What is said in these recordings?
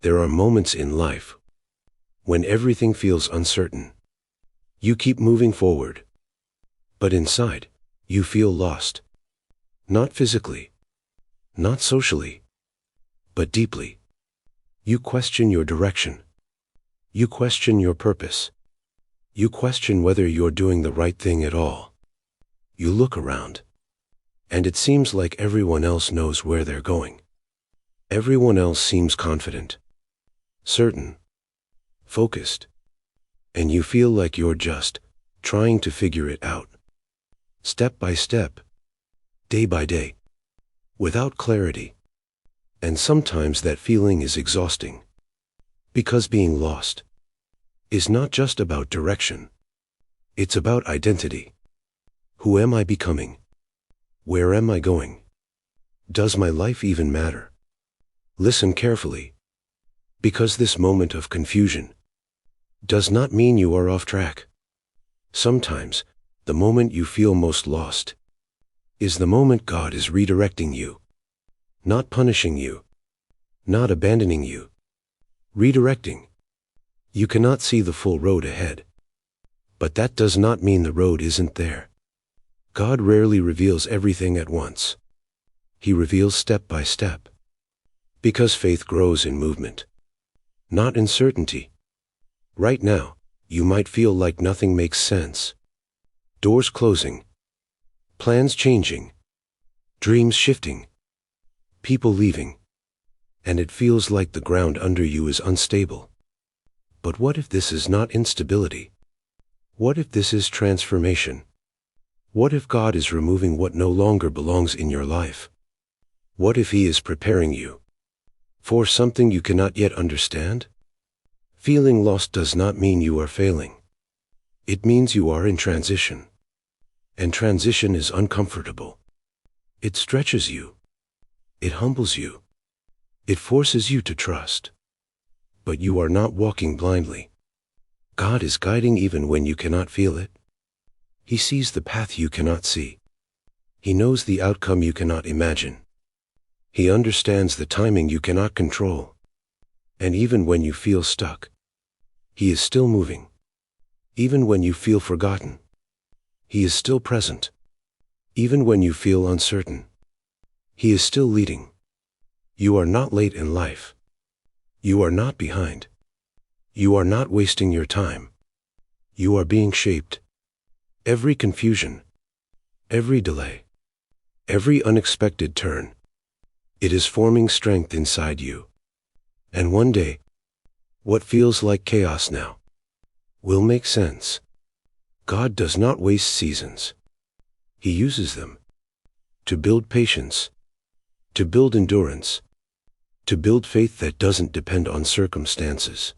There are moments in life when everything feels uncertain. You keep moving forward, but inside, you feel lost. Not physically, not socially, but deeply. You question your direction. You question your purpose. You question whether you're doing the right thing at all. You look around, and it seems like everyone else knows where they're going. Everyone else seems confident, certain, focused, and you feel like you're just trying to figure it out, step by step, day by day, without clarity. And sometimes that feeling is exhausting, because being lost is not just about direction. It's about identity. Who am I becoming? Where am I going? Does my life even matter? Listen carefully, because this moment of confusion does not mean you are off track. Sometimes, the moment you feel most lost is the moment God is redirecting you, not punishing you, not abandoning you, redirecting. You cannot see the full road ahead, but that does not mean the road isn't there. God rarely reveals everything at once. He reveals step by step, because faith grows in movement, not in certainty. Right now, you might feel like nothing makes sense. Doors closing, plans changing, dreams shifting, people leaving, and it feels like the ground under you is unstable. But what if this is not instability? What if this is transformation? What if God is removing what no longer belongs in your life? What if He is preparing you for something you cannot yet understand? Feeling lost does not mean you are failing. It means you are in transition. And transition is uncomfortable. It stretches you. It humbles you. It forces you to trust. But you are not walking blindly. God is guiding even when you cannot feel it. He sees the path you cannot see. He knows the outcome you cannot imagine. He understands the timing you cannot control. And even when you feel stuck, He is still moving. Even when you feel forgotten, He is still present. Even when you feel uncertain, He is still leading. You are not late in life. You are not behind. You are not wasting your time. You are being shaped. Every confusion, every delay, every unexpected turn, it is forming strength inside you. And one day, what feels like chaos now will make sense. God does not waste seasons. He uses them to build patience, to build endurance, to build faith that doesn't depend on circumstances.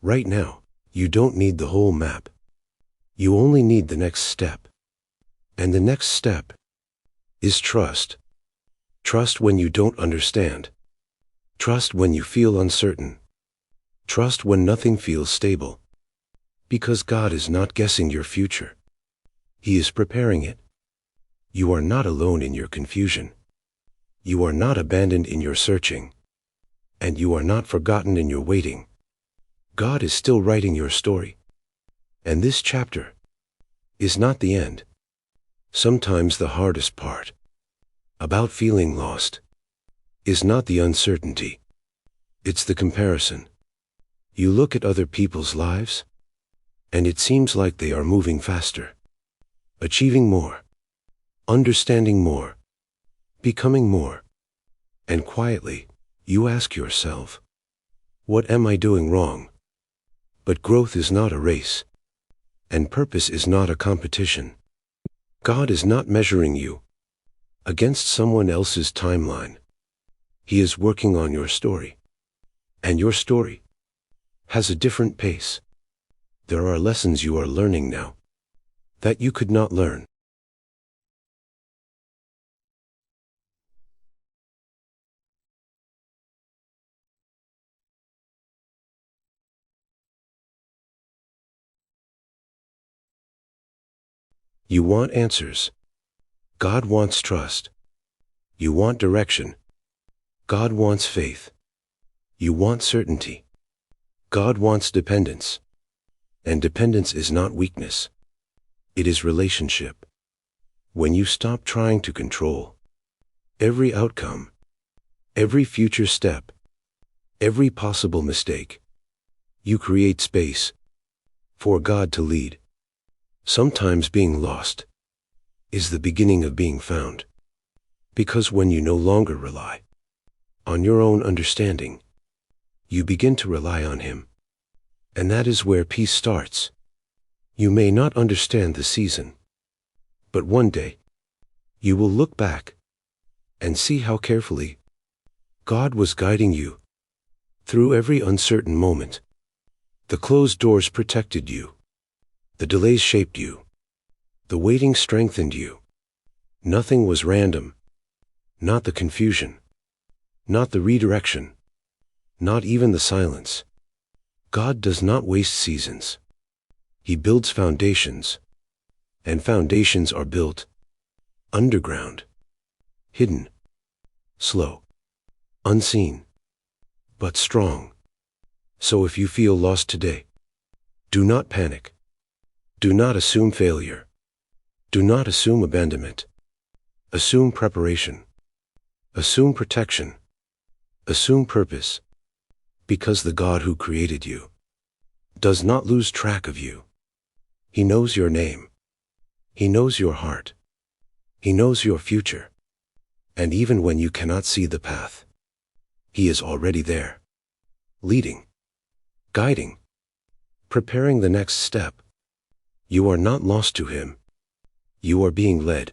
Right now, you don't need the whole map. You only need the next step. And the next step is trust. Trust when you don't understand. Trust when you feel uncertain. Trust when nothing feels stable. Because God is not guessing your future. He is preparing it. You are not alone in your confusion. You are not abandoned in your searching. And you are not forgotten in your waiting. God is still writing your story. And this chapter is not the end. Sometimes the hardest part about feeling lost is not the uncertainty. It's the comparison. You look at other people's lives, and it seems like they are moving faster, achieving more, understanding more, becoming more. And quietly, you ask yourself, what am I doing wrong? But growth is not a race, and purpose is not a competition. God is not measuring you against someone else's timeline. He is working on your story. And your story has a different pace. There are lessons you are learning now that you could not learn. You want answers. God wants trust. You want direction. God wants faith. You want certainty. God wants dependence. And dependence is not weakness. It is relationship. When you stop trying to control every outcome, every future step, every possible mistake, you create space for God to lead. Sometimes being lost is the beginning of being found. Because when you no longer rely on your own understanding, you begin to rely on Him. And that is where peace starts. You may not understand the season, but one day you will look back and see how carefully God was guiding you through every uncertain moment. The closed doors protected you. The delays shaped you. The waiting strengthened you. Nothing was random. Not the confusion. Not the redirection. Not even the silence. God does not waste seasons. He builds foundations. And foundations are built underground, hidden, slow, unseen, but strong. So if you feel lost today, do not panic. Do not assume failure. Do not assume abandonment. Assume preparation. Assume protection. Assume purpose. Because the God who created you does not lose track of you. He knows your name. He knows your heart. He knows your future. And even when you cannot see the path, He is already there, leading, guiding, preparing the next step. You are not lost to Him. You are being led.